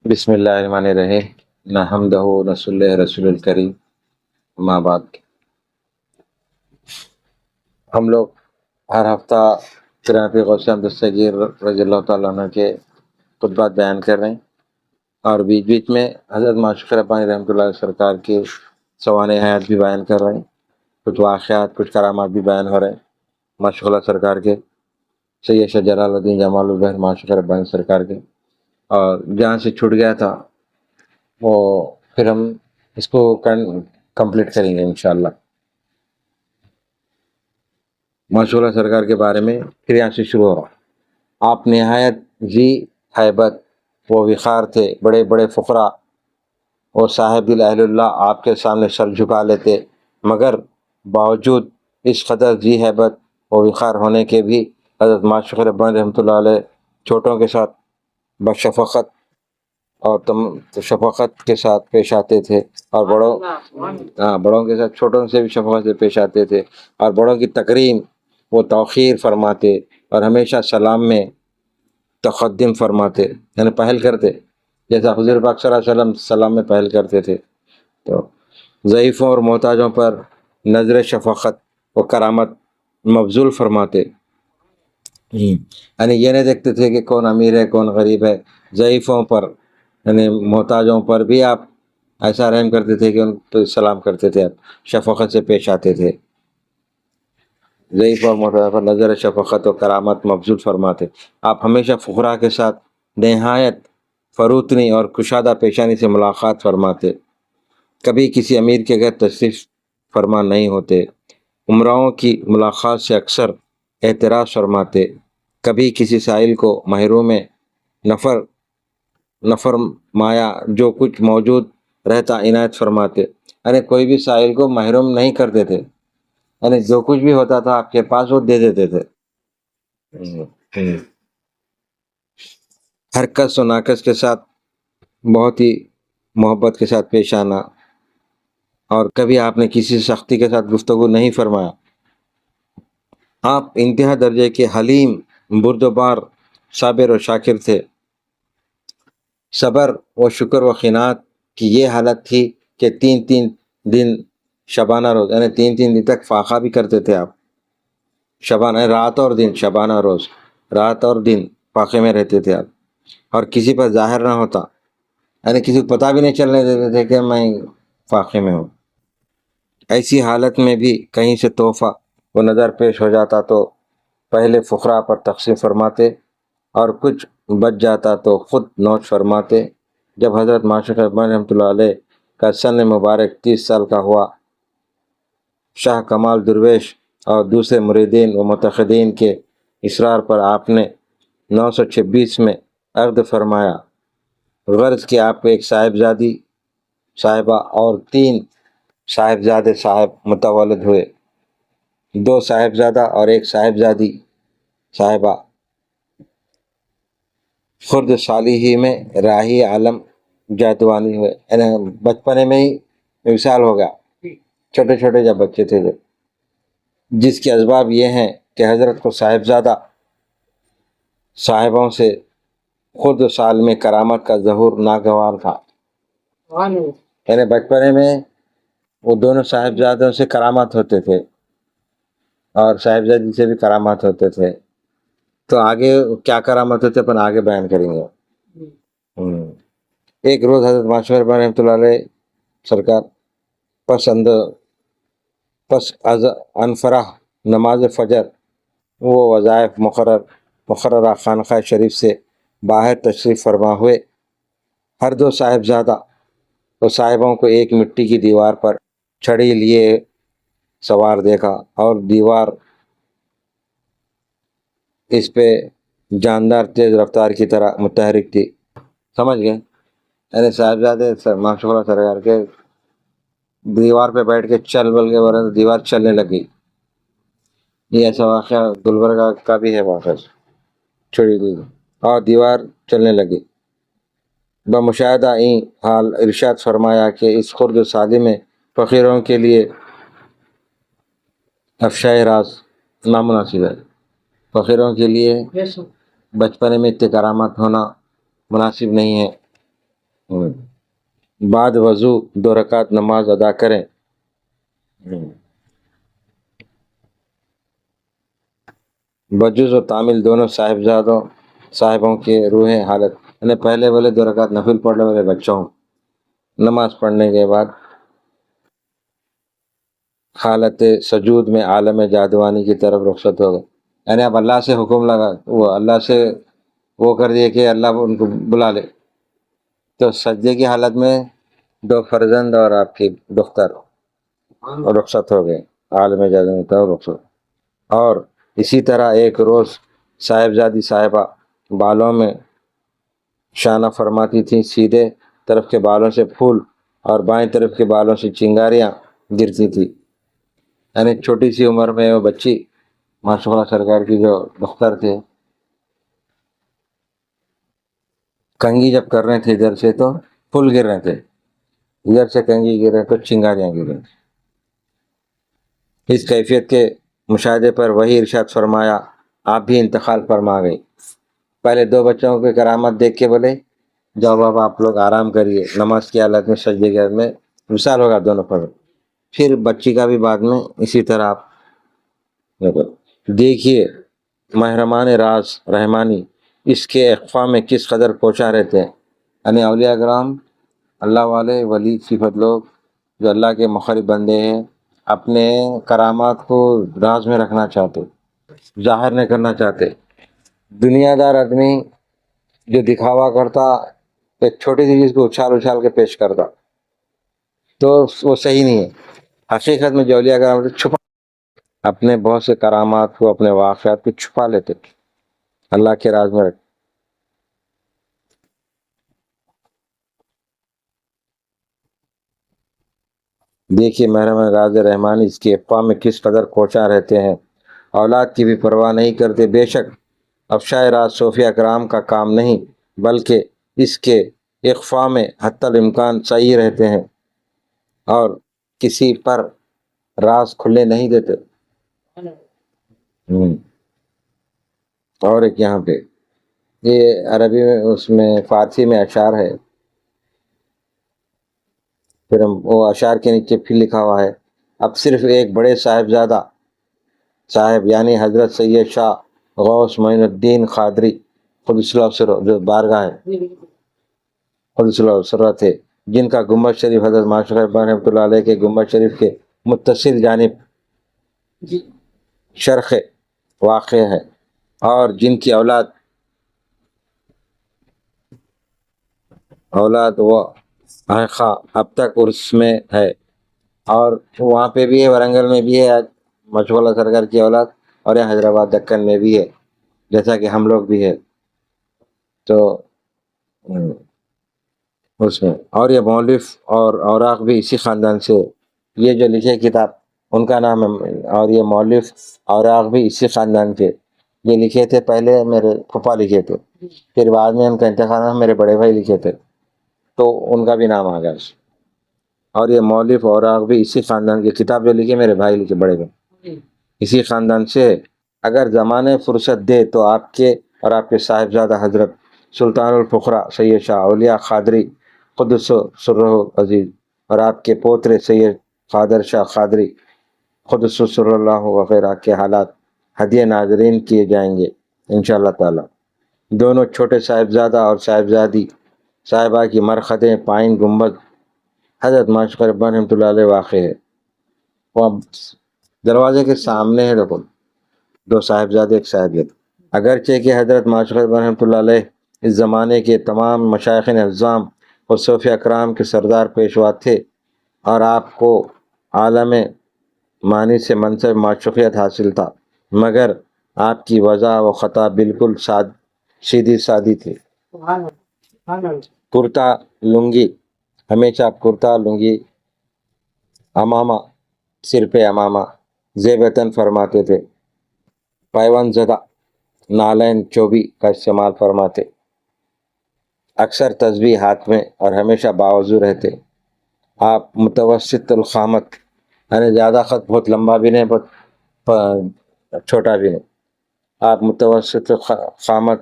بسم اللہ الرحمن الرحیم نحمدہ ونصلی علی رسول الکریم اما بعد۔ ہم لوگ ہر ہفتہ جناب غوث احمد دستگیر رضی اللہ تعالیٰ عنہ کے خطبات بیان کر رہے ہیں، اور بیچ بیچ میں حضرت معشوق ربانی رحمۃ اللہ علیہ سرکار کے سوانح حیات بھی بیان کر رہے ہیں، کچھ واقعات کچھ کرامات بھی بیان ہو رہے ہیں معشوق اللہ سرکار کے، سید شاہ جلال الدین جمال البحر معشوق ربانی سرکار کے۔ اور جہاں سے چھوٹ گیا تھا وہ پھر ہم اس کو کمپلیٹ کریں گے انشاءاللہ۔ معشوق اللہ سرکار کے بارے میں پھر یہاں سے شروع ہو رہا۔ آپ نہایت ذی ہیبت و وقار تھے، بڑے بڑے فقراء اور صاحب دل اہل اللہ آپ کے سامنے سر جھکا لیتے، مگر باوجود اس قدر ذی ہیبت و وقار ہونے کے بھی حضرت معشوق ربانی رحمۃ اللہ علیہ چھوٹوں کے ساتھ بشفقت اور شفقت کے ساتھ پیش آتے تھے، اور بڑوں کے ساتھ چھوٹوں سے بھی شفقت سے پیش آتے تھے، اور بڑوں کی تکریم وہ توقیر فرماتے، اور ہمیشہ سلام میں تقدم فرماتے، یعنی پہل کرتے، جیسا حضور پاک صلی اللہ علیہ وسلم سلام میں پہل کرتے تھے۔ تو ضعیفوں اور محتاجوں پر نظر شفقت و کرامت مبذول فرماتے، یعنی یہ نہیں دیکھتے تھے کہ کون امیر ہے کون غریب ہے، ضعیفوں پر یعنی محتاجوں پر بھی آپ ایسا رحم کرتے تھے کہ ان پہ سلام کرتے تھے، آپ شفقت سے پیش آتے تھے، ضعیف اور محتاجوں پر نظر شفقت و کرامت مبذول فرماتے۔ آپ ہمیشہ فقراء کے ساتھ نہایت فروتنی اور کشادہ پیشانی سے ملاقات فرماتے، کبھی کسی امیر کے گھر تشریف فرما نہیں ہوتے، امراؤں کی ملاقات سے اکثر اعتراض فرماتے، کبھی کسی سائل کو محروم نفر مایا جو کچھ موجود رہتا عنایت فرماتے، یعنی کوئی بھی سائل کو محروم نہیں کرتے تھے، یعنی جو کچھ بھی ہوتا تھا آپ کے پاس وہ دے دیتے تھے۔ ہر کس و ناکس کے ساتھ بہت ہی محبت کے ساتھ پیش آنا، اور کبھی آپ نے کسی سختی کے ساتھ گفتگو نہیں فرمایا۔ آپ انتہا درجے کے حلیم بردبار صابر و شاکر تھے۔ صبر و شکر و قناعت کی یہ حالت تھی کہ 3 دن شبانہ روز، یعنی 3 دن تک فاقہ بھی کرتے تھے آپ، شبانہ رات اور دن، شبانہ روز رات اور دن فاقے میں رہتے تھے آپ، اور کسی پر ظاہر نہ ہوتا، یعنی کسی کو پتہ بھی نہیں چلنے دیتے تھے کہ میں فاقے میں ہوں۔ ایسی حالت میں بھی کہیں سے تحفہ و نظر پیش ہو جاتا تو پہلے فقراء پر تقسیم فرماتے، اور کچھ بچ جاتا تو خود نوش فرماتے۔ جب حضرت معشوق ربانی رحمۃ اللہ علیہ کا سن مبارک 30 سال کا ہوا، شاہ کمال درویش اور دوسرے مریدین و متقدین کے اصرار پر آپ نے 926 میں عقد فرمایا، غرض کہ آپ کو ایک صاحبزادی صاحبہ اور 3 صاحبزادے صاحب متولد ہوئے، 2 صاحبزادہ اور 1 صاحبزادی صاحبہ۔ خرد سالی ہی میں راہی عالم جاتوانی ہوئے، یعنی بچپنے میں ہی وصال ہو گیا، چھوٹے چھوٹے جب بچے تھے جب، جس کے اسباب یہ ہیں کہ حضرت کو صاحبزادہ صاحبوں سے خرد سال میں کرامت کا ظہور ناگوار تھا، یعنی بچپنے میں وہ دونوں صاحبزادوں سے کرامات ہوتے تھے اور صاحبزادی سے بھی کرامات ہوتے تھے، تو آگے کیا کرامت ہوتے اپن آگے بیان کریں گے۔ ایک روز حضرت معشوق ربانی رحمۃ اللہ علیہ سرکار پس از انفراح نماز فجر وہ وظائف مقررہ خانقاہ شریف سے باہر تشریف فرما ہوئے، ہر 2 صاحبزادہ و صاحبوں کو ایک مٹی کی دیوار پر چھڑی لیے سوار دیکھا، اور دیوار اس پہ جاندار تیز رفتار کی طرح متحرک تھی، سمجھ گئے، یعنی صاحبزادے معشوق اللہ سرکار کے دیوار پہ بیٹھ کے چل بل کے بولے تو دیوار چلنے لگی۔ یہ ایسا واقعہ گلبرگہ کا بھی ہے واقعہ، چھوڑی گئی اور دیوار چلنے لگی۔ بمشاہدہ این حال ارشاد فرمایا کہ اس خرد سالی میں فقیروں کے لیے افشائے راز نامناسب ہے، فقیروں کے لیے بچپنے میں اتنے کرامات ہونا مناسب نہیں ہے، بعد وضو 2 رکعت نماز ادا کریں۔ بجز و تعمیل دونوں صاحبوں کے روحیں حالت، یعنی پہلے والے 2 رکعت نفل پڑھنے والے بچوں نماز پڑھنے کے بعد حالت سجود میں عالم جادوانی کی طرف رخصت ہو گئے، یعنی اب اللہ سے حکم لگا، وہ اللہ سے وہ کر دیے کہ اللہ ان کو بلا لے، تو سجدے کی حالت میں 2 فرزند اور آپ کی دختر رخصت ہو گئے، عالم جادوانی کی طرف رخصت۔ اور اسی طرح ایک روز صاحبزادی صاحبہ بالوں میں شانہ فرماتی تھیں، سیدھے طرف کے بالوں سے پھول اور بائیں طرف کے بالوں سے چنگاریاں گرتی تھی، یعنی چھوٹی سی عمر میں وہ بچی ماشاء اللہ سرکار کی جو دختر تھے، کنگھی جب کر رہے تھے ادھر سے تو پھول گر رہے تھے، ادھر سے کنگھی گر رہے تو چنگاریاں گر رہی تھیں۔ اس کیفیت کے مشاہدے پر وہی ارشاد فرمایا، آپ بھی انتقال فرما گئی۔ پہلے 2 بچوں کی کرامت دیکھ کے بولے جاؤ اب آپ لوگ آرام کریے، نماز کی حالت میں سجدے کی حالت میں وصال ہوگا دونوں پر۔ پھر بچی کا بھی بعد میں اسی طرح آپ دیکھیے محرمان راز رحمانی اس کے اخفاء میں کس قدر کوشاں رہتے ہیں، یعنی اولیاء کرام اللہ والے ولی صفت لوگ جو اللہ کے مقرب بندے ہیں، اپنے کرامات کو راز میں رکھنا چاہتے، ظاہر نہیں کرنا چاہتے۔ دنیا دار آدمی جو دکھاوا کرتا، ایک چھوٹی سی چیز کو اچھال کے پیش کرتا، تو وہ صحیح نہیں ہے۔ حقیقت میں جو اولیاء کرام چھپا اپنے بہت سے کرامات کو، اپنے واقعات کو چھپا لیتے، اللہ کے راز میں رکھ۔ دیکھیے محرم راز رحمانی اس کے اخفاء میں کس قدر کوشاں رہتے ہیں، اولاد کی بھی پرواہ نہیں کرتے۔ بے شک افشائے راز صوفیہ کرام کا کام نہیں، بلکہ اس کے اخفاء میں حتی الامکان صحیح رہتے ہیں اور کسی پر راز کھلے نہیں دیتے۔ اور ایک یہاں پہ یہ عربی میں، اس میں فارسی میں اشعار ہے، پھر ہم وہ اشعار کے نیچے پھر لکھا ہوا ہے، اب صرف ایک بڑے صاحبزادہ صاحب یعنی حضرت سید شاہ غوث معین الدین قادری قدس اللہ سرہ جو بارگاہ ہے قدس اللہ سرہ تھے، جن کا گنبد شریف حضرت ماشاء اللہ رحمۃ اللہ علیہ کے گنبد شریف کے متصل جانب شرق واقع ہے، اور جن کی اولاد وہ خواہ اب تک عرس میں ہے، اور وہاں پہ بھی ہے، ورنگل میں بھی ہے مشغولہ سرکار کی اولاد، اور یہاں حیدرآباد دکن میں بھی ہے، جیسا کہ ہم لوگ بھی ہے۔ تو اس میں اور یہ مؤلف اور اوراق بھی اسی خاندان سے، یہ جو لکھے کتاب ان کا نام ہے، اور یہ مؤلف اوراق بھی اسی خاندان کے، یہ لکھے تھے پہلے میرے پھپھا لکھے تھے، پھر بعد میں ان کا انتقال میرے بڑے بھائی لکھے تھے، تو ان کا بھی نام آ گیا۔ اور یہ مؤلف اوراق بھی اسی خاندان کی، کتاب جو لکھے میرے بھائی لکھے، بڑے بھائی اسی خاندان سے ہے۔ اگر زمانے فرصت دے تو آپ کے اور آپ کے صاحبزادہ حضرت سلطان الفقراء سید شاہ اولیاء قادری قدس سرہ عزیز اور آپ کے پوترے سید قادر شاہ قادری قدس سر اللہ وغیرہ کے حالات ہدیہ ناظرین کیے جائیں گے انشاءاللہ تعالی۔ دونوں چھوٹے صاحبزادہ اور صاحبزادی صاحبہ کی مرقدیں پائن گنبد حضرت ماشاء اللہ رحمۃ اللہ علیہ واقع ہے، وہ دروازے کے سامنے ہے، دیکھو 2 صاحبزادے ایک صاحبزادی۔ اگرچہ کہ حضرت ماشاء اللہ رحمۃ اللہ علیہ اس زمانے کے تمام مشائخین اعظام اور صوفیہ اکرام کے سردار پیشوا تھے، اور آپ کو عالم معنی سے منصب معشوقیت حاصل تھا، مگر آپ کی وضع و خطا بالکل سیدھی سادی تھی۔ کرتا لنگی، ہمیشہ آپ کرتا لنگی امامہ، سر پہ امامہ زیبتن فرماتے تھے، پیوند زدہ نالین چوبی کا استعمال فرماتے، اکثر تسبیح ہاتھ میں اور ہمیشہ باوضو رہتے۔ آپ متوسط القامت، یعنی زیادہ قد بہت لمبا بھی نہیں، بہت چھوٹا بھی نہیں، آپ متوسط قامت،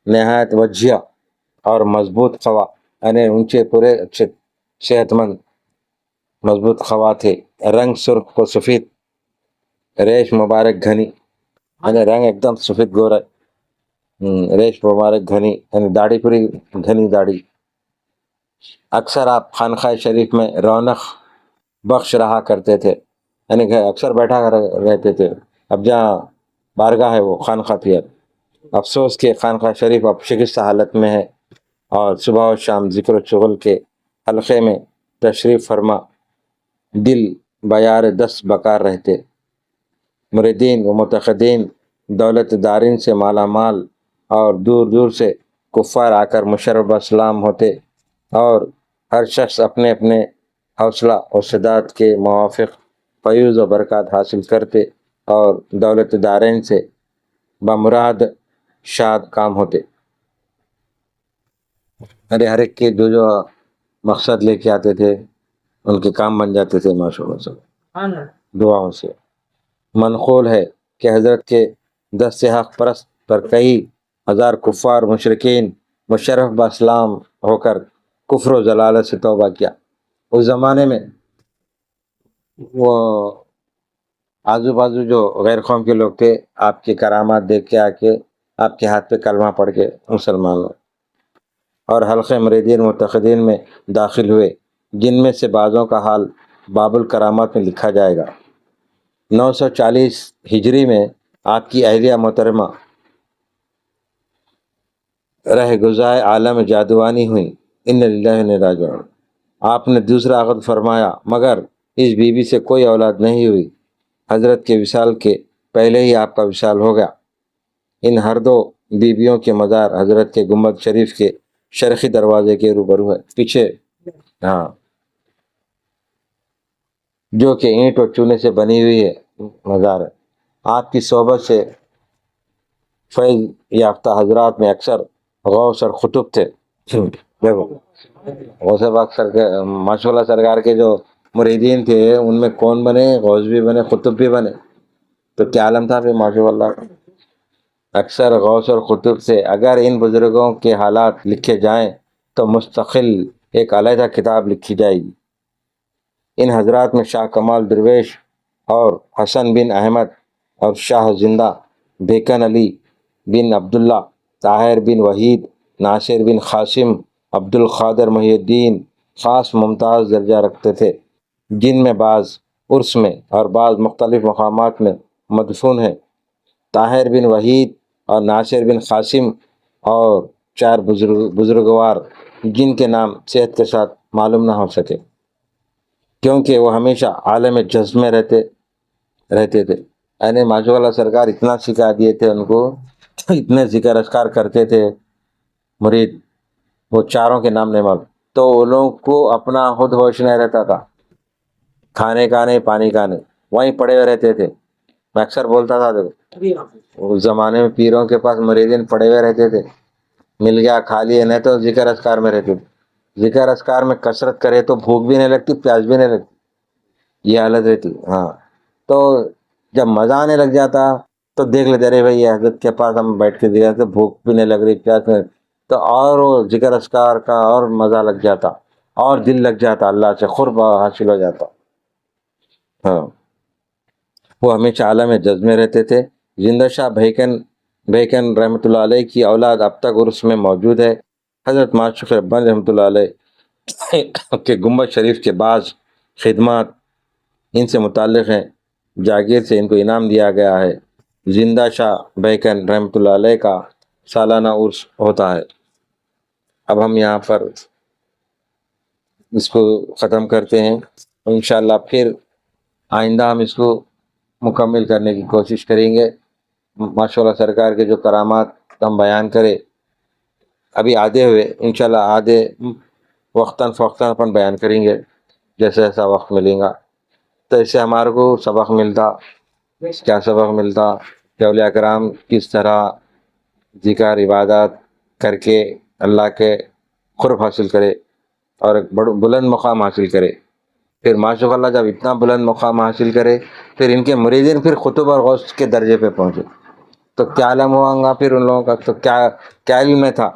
نہایت وجیہ اور مضبوط قوا، یعنی اونچے پورے اچھے صحت مند مضبوط خوا تھے. رنگ سرخ و سفید، ریش مبارک گھنی، یعنی رنگ ایک دم سفید گورا، ریش مبارک گھنی یعنی داڑھی پوری گھنی داڑھی. اکثر آپ خانقاہ شریف میں رونق بخش رہا کرتے تھے، یعنی کہ اکثر بیٹھا رہتے تھے. اب جہاں بارگاہ ہے وہ خانقاہ تھی. اب افسوس کہ خانقاہ شریف اب شکستہ حالت میں ہے، اور صبح و شام ذکر و شغل کے حلقے میں تشریف فرما دل بیار دست بکار رہتے. مریدین و متقدین دولت دارین سے مالا مال، اور دور دور سے کفار آ کر مشرف اسلام ہوتے، اور ہر شخص اپنے اپنے حوصلہ و استعداد کے موافق فیوز و برکات حاصل کرتے، اور دولت دارین سے بمراد شاد کام ہوتے. ارے ہر ایک کے جو مقصد لے کے آتے تھے ان کے کام بن جاتے تھے ماشاء اللہ سے دعاؤں سے. منقول ہے کہ حضرت کے دست حق پرست پر کئی ہزار کفار مشرکین مشرف باسلام ہو کر کفر و ضلالت سے توبہ کیا. اس زمانے میں وہ آزو بازو جو غیر قوم کے لوگ تھے آپ کی کرامات دیکھ کے آ کے آپ کے ہاتھ پہ کلمہ پڑھ کے مسلمان ہوئے، اور حلقہ مریدین متقدین میں داخل ہوئے، جن میں سے بعضوں کا حال باب الکرامات میں لکھا جائے گا. 940 ہجری میں آپ کی اہلیہ محترمہ رہ گزائے عالم جادوانی ہوئیں. ان للہ و انا راجعون. آپ نے دوسرا عقد فرمایا مگر اس بیوی سے کوئی اولاد نہیں ہوئی. حضرت کے وصال کے پہلے ہی آپ کا وصال ہو گیا. ان ہر دو بیویوں کے مزار حضرت کے گنبد شریف کے شرقی دروازے کے روبرو ہے، پیچھے، ہاں، جو کہ اینٹ اور چونے سے بنی ہوئی ہے مزار ہے. آپ کی صحبت سے فیض یافتہ حضرات میں اکثر غوث اور قطب تھے. دیکھو غوث پاک ماشاء اللہ سرکار کے جو مریدین تھے ان میں کون بنے؟ غوث بھی بنے، قطب بھی بنے. تو کیا عالم تھا پھر ماشاء اللہ. اکثر غوث اور قطب سے اگر ان بزرگوں کے حالات لکھے جائیں تو مستقل ایک علیحدہ کتاب لکھی جائے گی. ان حضرات میں شاہ کمال درویش اور حسن بن احمد اور شاہ زندہ بیکن علی بن عبداللہ، طاہر بن وحید، ناصر بن قاسم، عبد القادر محی الدین خاص ممتاز درجہ رکھتے تھے، جن میں بعض عرس میں اور بعض مختلف مقامات میں مدفون ہیں. طاہر بن وحید اور ناصر بن قاسم اور 4 بزرگوار جن کے نام صحت کے ساتھ معلوم نہ ہو سکے، کیونکہ وہ ہمیشہ عالم جذب میں رہتے تھے. یعنی ماشاء اللہ سرکار اتنا سکھا دیے تھے ان کو، اتنے ذکر اذکار کرتے تھے مرید، وہ چاروں کے نام نہیں معلوم. تو وہ لوگوں کو اپنا خود ہوش نہیں رہتا تھا، کھانے کا نہیں، پانی کا نہیں، وہیں پڑے ہوئے رہتے تھے. میں اکثر بولتا تھا دیکھو اس زمانے میں پیروں کے پاس مریدین پڑے ہوئے رہتے تھے، مل گیا کھا لیے، نہیں تو ذکر اذکار میں رہتے تھے. ذکر اذکار میں کثرت کرے تو بھوک بھی نہیں لگتی، پیاس بھی نہیں لگتی، یہ حالت رہتی. ہاں، تو جب مزہ آنے لگ جاتا تو دیکھ لیتے ارے بھائی حضرت کے پاس ہم بیٹھ کے دیکھ تو بھوک بھی نہیں لگ رہی، پیاس نہیں، تو اور وہ ذکر اذکار کا اور مزہ لگ جاتا، اور دل لگ جاتا، اللہ سے قرب حاصل ہو جاتا. ہاں، وہ ہمیشہ عالم جذب میں رہتے تھے. زندہ شاہ بھیکن رحمۃ اللہ علیہ کی اولاد اب تک عرس میں موجود ہے. حضرت معشوق ربانی رحمۃ اللہ علیہ کے گنبد شریف کے بعض خدمات ان سے متعلق ہیں، جاگیر سے ان کو انعام دیا گیا ہے. زندہ شاہ بھیکن رحمۃ اللہ علیہ کا سالانہ عرس ہوتا ہے. اب ہم یہاں پر اس کو ختم کرتے ہیں، انشاءاللہ پھر آئندہ ہم اس کو مکمل کرنے کی کوشش کریں گے. ماشاءاللہ سرکار کے جو کرامات ہم بیان کرے، ابھی آدھے ہوئے، انشاءاللہ آدھے وقتاً فوقتاً اپن بیان کریں گے جیسا جیسا وقت ملے گا. تو اس سے ہمارے کو سبق ملتا. کیا سبق ملتا؟ کہ اولیاء کرام کس طرح ذکر عبادات کر کے اللہ کے قرب حاصل کرے اور ایک بلند مقام حاصل کرے. پھر ماشاء اللہ جب اتنا بلند مقام حاصل کرے پھر ان کے مریدین پھر قطب اور غوث کے درجے پہ پہنچے تو کیا عالم ہوا گا پھر ان لوگوں کا. تو کیا علم میں تھا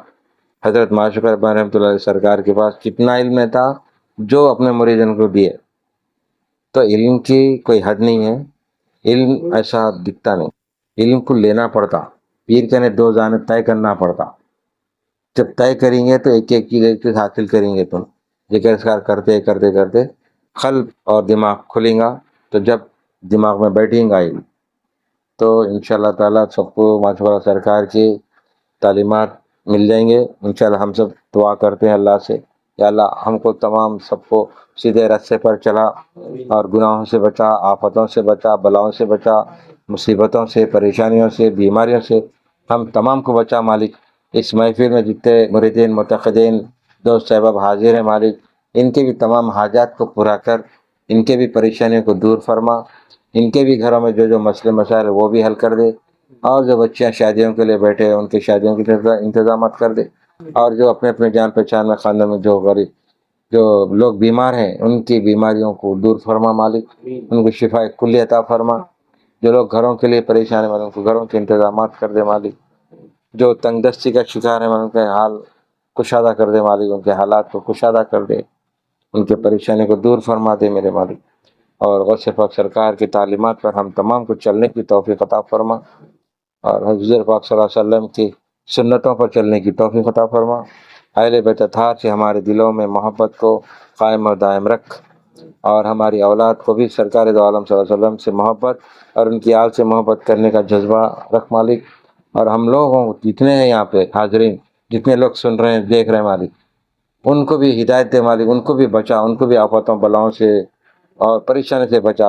حضرت معشوق ربانی رحمۃ اللہ علیہ سرکار کے پاس کتنا علم تھا جو اپنے مریدوں کو دیے. تو علم کی کوئی حد نہیں ہے. علم ایسا دکھتا نہیں. علم کو لینا پڑتا. پیر کہنے دو جانب طے کرنا پڑتا. جب طے کریں گے تو ایک ایک چیز حاصل کریں گے. تم ذکر اذکار کرتے کرتے کرتے قلب اور دماغ کھلیں گا. تو جب دماغ میں بیٹھیں گا علم تو انشاءاللہ تعالیٰ سب کو ماشاء اللہ سرکار کی تعلیمات مل جائیں گے. انشاءاللہ ہم سب دعا کرتے ہیں اللہ سے، یا اللہ ہم کو تمام سب کو سیدھے راستے پر چلا اور گناہوں سے بچا، آفتوں سے بچا، بلاؤں سے بچا، مصیبتوں سے، پریشانیوں سے، بیماریوں سے ہم تمام کو بچا مالک. اس محفل میں جتنے مریدین متقدین دوست احباب حاضر ہیں مالک، ان کے بھی تمام حاجات کو پورا کر، ان کے بھی پریشانیوں کو دور فرما، ان کے بھی گھروں میں جو جو مسئلے مسائل وہ بھی حل کر دے، اور جو بچیاں شادیوں کے لیے بیٹھے ہیں ان کی شادیوں کے انتظامات کر دے، اور جو اپنے اپنے جان پہچان میں خاندان میں جو غریب جو لوگ بیمار ہیں ان کی بیماریوں کو دور فرما مالک، ان کو شفا کلی عطا فرما. جو لوگ گھروں کے لیے پریشان ہیں ان کو گھروں کے انتظامات کر دے مالک. جو تنگ دستی کا شکار ہیں ان کے حال کشادہ کر دے مالک، ان کے حالات کو کشادہ کر دے، ان کے پریشانی کو دور فرما دے میرے مالک. اور غوث پاک سرکار کی تعلیمات پر ہم تمام کو چلنے کی توفیق عطا فرما، اور حضور پاک صلی اللہ علیہ وسلم کی سنتوں پر چلنے کی توفیق عطا فرما. اہل بیت اطہار سے ہمارے دلوں میں محبت کو قائم اور دائم رکھ، اور ہماری اولاد کو بھی سرکار دو عالم صلی اللہ علیہ وسلم سے محبت اور ان کی آل سے محبت کرنے کا جذبہ رکھ مالک. اور ہم لوگوں جتنے ہیں یہاں پہ حاضرین، جتنے لوگ سن رہے ہیں دیکھ رہے ہیں مالک، ان کو بھی ہدایت دے مالک، ان کو بھی بچا، ان کو بھی آفتوں بلاؤں سے اور پریشانی سے بچا.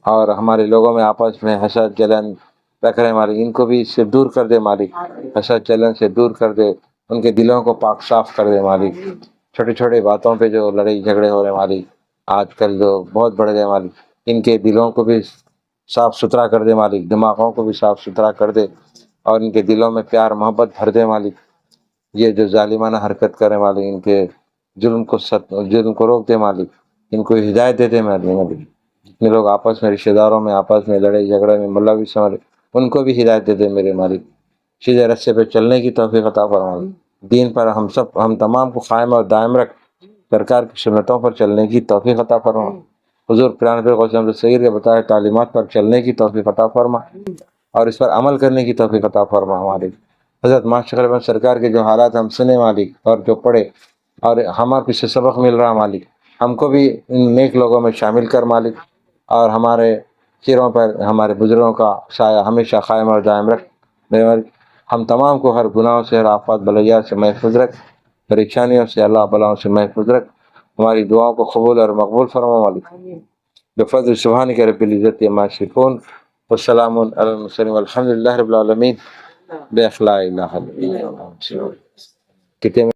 اور ہمارے لوگوں میں آپس میں حسد جلن رکھ رہے مالک، ان کو بھی اس سے دور کر دے مالک، حسد جلن سے دور کر دے، ان کے دلوں کو پاک صاف کر دے مالک. چھوٹی چھوٹی باتوں پہ جو لڑائی جھگڑے ہو رہے مالک آج کل جو بہت بڑھ گئے مالک، ان کے دلوں کو بھی صاف ستھرا کر دے مالک، دماغوں کو بھی صاف ستھرا کر دے، اور ان کے دلوں میں پیار محبت بھر دے مالک. یہ جو ظالمانہ حرکت کرے مالک ان کے جرم کو روک دے مالک، ان کو ہدایت دے دے مالک. جتنے لوگ آپس میں رشتہ داروں میں آپس میں لڑائی جھگڑے میں ملوث بھی سمجھ ان کو بھی ہدایت دے دے میرے مالک. سیدھے راستے پہ چلنے کی توفیق عطا فرما. دین پر ہم تمام کو قائم اور دائم رکھ، سرکار کی سنتوں پر چلنے کی توفیق عطا فرما. حضور پیران پیر غوث احمد صغیر کے بتائے تعلیمات پر چلنے کی توفیق عطا فرما، اور اس پر عمل کرنے کی توفیق عطا فرما مالک. حضرت معشوق ربانی سرکار کے جو حالات ہم سنے مالک اور جو پڑھے، اور ہمارا کچھ سبق مل رہا مالک، ہم کو بھی ان نیک لوگوں میں شامل کر مالک، اور ہمارے سروں پر ہمارے بزرگوں کا سایہ ہمیشہ قائم اور دائم رکھ میرے مالک. ہم تمام کو ہر گناہوں سے، ہر آفات بلیات سے محفوظ رکھ، پریشانیوں سے اللہ بلاؤں سے محفوظ رکھ. ہماری دعاؤں کو قبول اور مقبول فرما مالک. بفضل سبحانک رب العزت عما یصفون والسلام علی المرسلین والحمد للہ رب العالمین. بے اخلا الہ الا اللہ. کتنے